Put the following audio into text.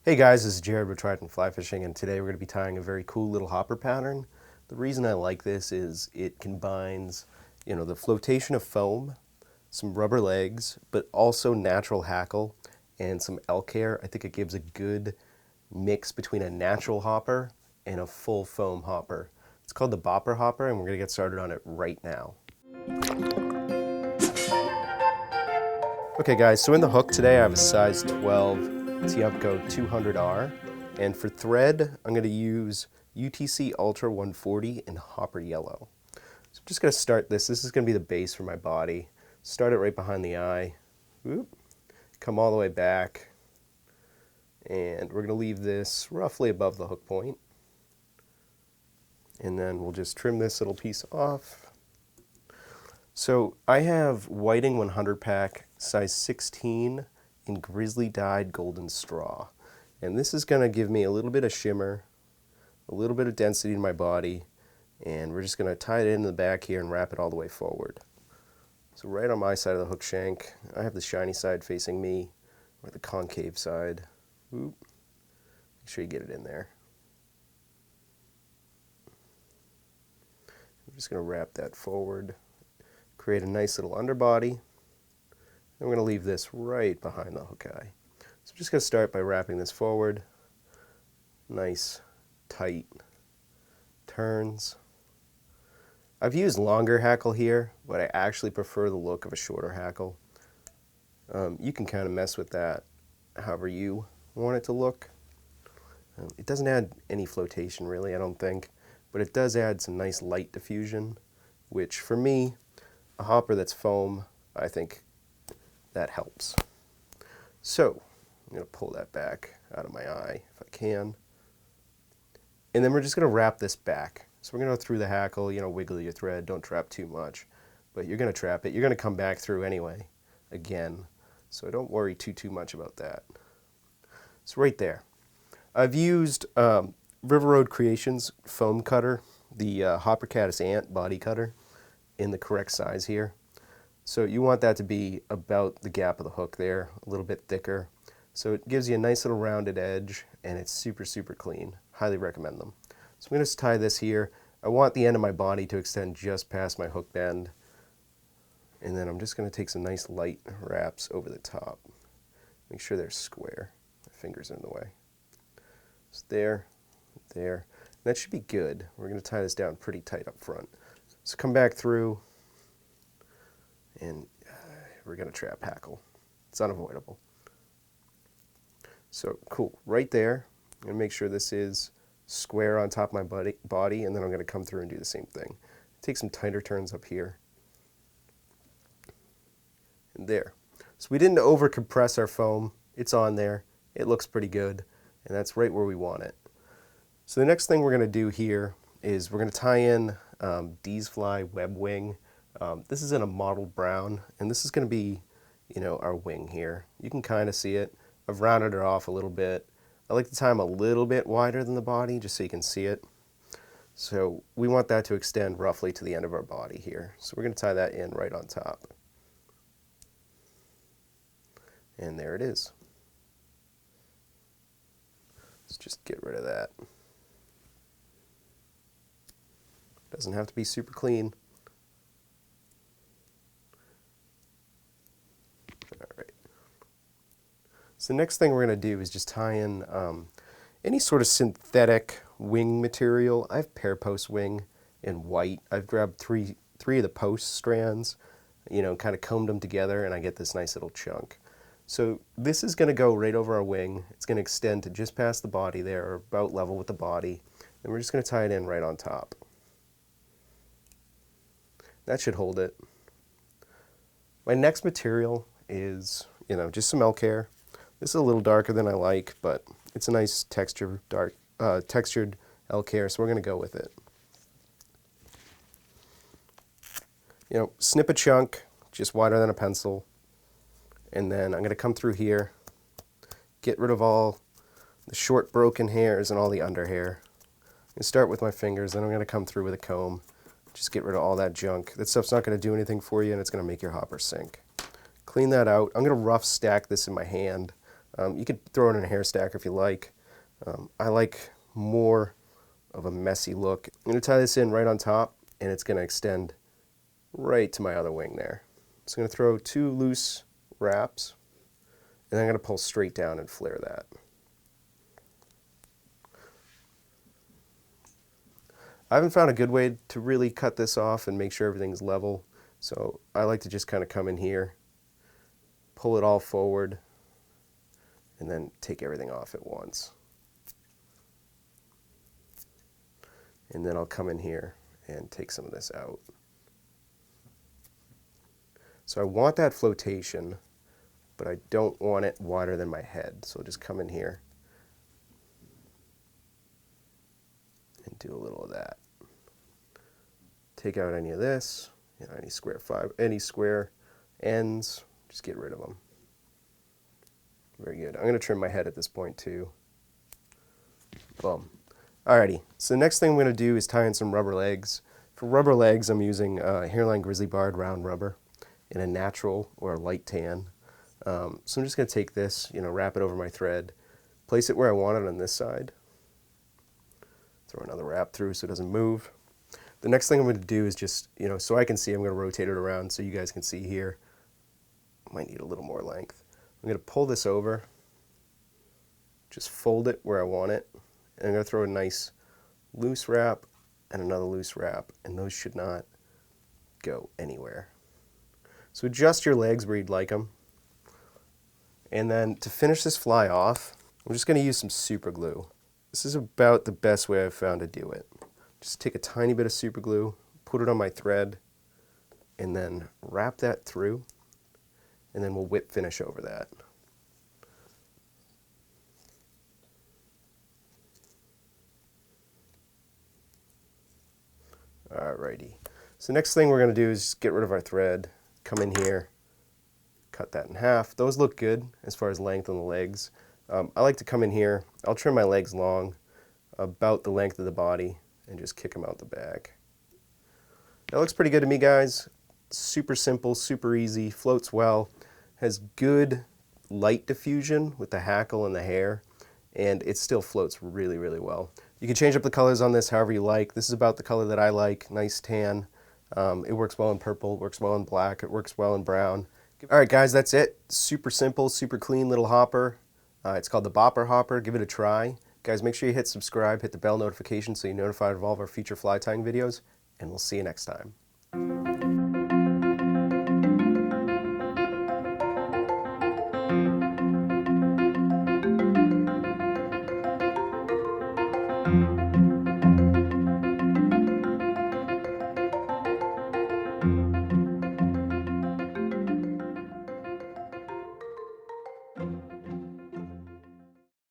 Hey guys, this is Jared with Trout and Fly Fishing, and today we're going to be tying a very cool little hopper pattern. The reason I like this is it combines, the flotation of foam, some rubber legs, but also natural hackle and some elk hair. I think it gives a good mix between a natural hopper and a full foam hopper. It's called the Bopper Hopper, and we're going to get started on it right now. Okay guys, so in the hook today I have a size 12 Tiemco 200R, and for thread I'm going to use UTC Ultra 140 in Hopper Yellow. So I'm just going to start this. This is going to be the base for my body. Start it right behind the eye. Whoop. Come all the way back, and we're going to leave this roughly above the hook point. And then we'll just trim this little piece off. So I have Whiting 100 pack, size 16 in Grizzly dyed golden straw. And this is going to give me a little bit of shimmer, a little bit of density in my body, and we're just going to tie it in the back here and wrap it all the way forward. So right on my side of the hook shank, I have the shiny side facing me, or the concave side. Oop. Make sure you get it in there. I'm just going to wrap that forward, create a nice little underbody. And we're going to leave this right behind the hook eye. So I'm just going to start by wrapping this forward. Nice, tight turns. I've used longer hackle here, but I actually prefer the look of a shorter hackle. You can kind of mess with that however you want it to look. It doesn't add any flotation really, I don't think, but it does add some nice light diffusion, which for me, a hopper that's foam, I think that helps. So I'm going to pull that back out of my eye if I can. And then we're just going to wrap this back. So we're going to go through the hackle, wiggle your thread, don't trap too much. But you're going to trap it. You're going to come back through anyway, again. So don't worry too much about that. So right there. I've used River Road Creations foam cutter, the Hopper Caddis Ant body cutter, in the correct size here. So you want that to be about the gap of the hook there, a little bit thicker. So it gives you a nice little rounded edge, and it's super clean. Highly recommend them. So I'm going to tie this here. I want the end of my body to extend just past my hook bend. And then I'm just going to take some nice light wraps over the top. Make sure they're square. My fingers are in the way. So there. And that should be good. We're going to tie this down pretty tight up front. So come back through, and we're going to trap hackle. It's unavoidable. So cool, right there. I'm going to make sure this is square on top of my body, and then I'm going to come through and do the same thing. Take some tighter turns up here. And there. So we didn't over compress our foam. It's on there. It looks pretty good, and that's right where we want it. So the next thing we're going to do here is we're going to tie in Dee's Fly web wing. This is in a mottled brown, and this is going to be, our wing here. You can kind of see it. I've rounded it off a little bit. I like to tie them a little bit wider than the body, just so you can see it. So we want that to extend roughly to the end of our body here. So we're going to tie that in right on top. And there it is. Let's just get rid of that. Doesn't have to be super clean. All right. So the next thing we're going to do is just tie in any sort of synthetic wing material. I have pear post wing in white. I've grabbed three of the post strands, kind of combed them together, and I get this nice little chunk. So this is going to go right over our wing. It's going to extend to just past the body there, or about level with the body. And we're just going to tie it in right on top. That should hold it. My next material is, just some elk hair. This is a little darker than I like, but it's a nice textured elk hair, so we're going to go with it. Snip a chunk, just wider than a pencil, and then I'm going to come through here, get rid of all the short broken hairs and all the under hair. I'm going to start with my fingers, then I'm going to come through with a comb. Just get rid of all that junk. That stuff's not going to do anything for you, and it's going to make your hopper sink. Clean that out. I'm going to rough stack this in my hand. You could throw it in a hair stacker if you like. I like more of a messy look. I'm going to tie this in right on top, and it's going to extend right to my other wing there. So I'm going to throw 2 loose wraps, and I'm going to pull straight down and flare that. I haven't found a good way to really cut this off and make sure everything's level, so I like to just kind of come in here, pull it all forward, and then take everything off at once. And then I'll come in here and take some of this out. So I want that flotation, but I don't want it wider than my head. So I'll just come in here and do a little of that. Take out any of this, any square ends, just get rid of them. Very good. I'm going to trim my head at this point too. Boom. Alrighty, so the next thing I'm going to do is tie in some rubber legs. For rubber legs, I'm using Hareline Grizzly barred round rubber in a natural or a light tan. So I'm just going to take this, wrap it over my thread, place it where I want it on this side, throw another wrap through so it doesn't move. The next thing I'm going to do is just, so I can see, I'm going to rotate it around so you guys can see here. Might need a little more length. I'm going to pull this over, just fold it where I want it, and I'm going to throw a nice loose wrap and another loose wrap, and those should not go anywhere. So adjust your legs where you'd like them. And then to finish this fly off, I'm just going to use some super glue. This is about the best way I've found to do it. Just take a tiny bit of super glue, put it on my thread, and then wrap that through, and then we'll whip finish over that. Alrighty. So next thing we're going to do is just get rid of our thread, come in here, cut that in half. Those look good as far as length on the legs. I like to come in here, I'll trim my legs long, about the length of the body, and just kick them out the back. That looks pretty good to me, guys. Super simple, super easy, floats well, has good light diffusion with the hackle and the hair, and it still floats really, really well. You can change up the colors on this however you like. This is about the color that I like, nice tan. It works well in purple, works well in black, it works well in brown. Alright guys, that's it. Super simple, super clean little hopper. It's called the Bopper Hopper. Give it a try. Guys, make sure you hit subscribe, hit the bell notification so you're notified of all of our future fly tying videos, and we'll see you next time.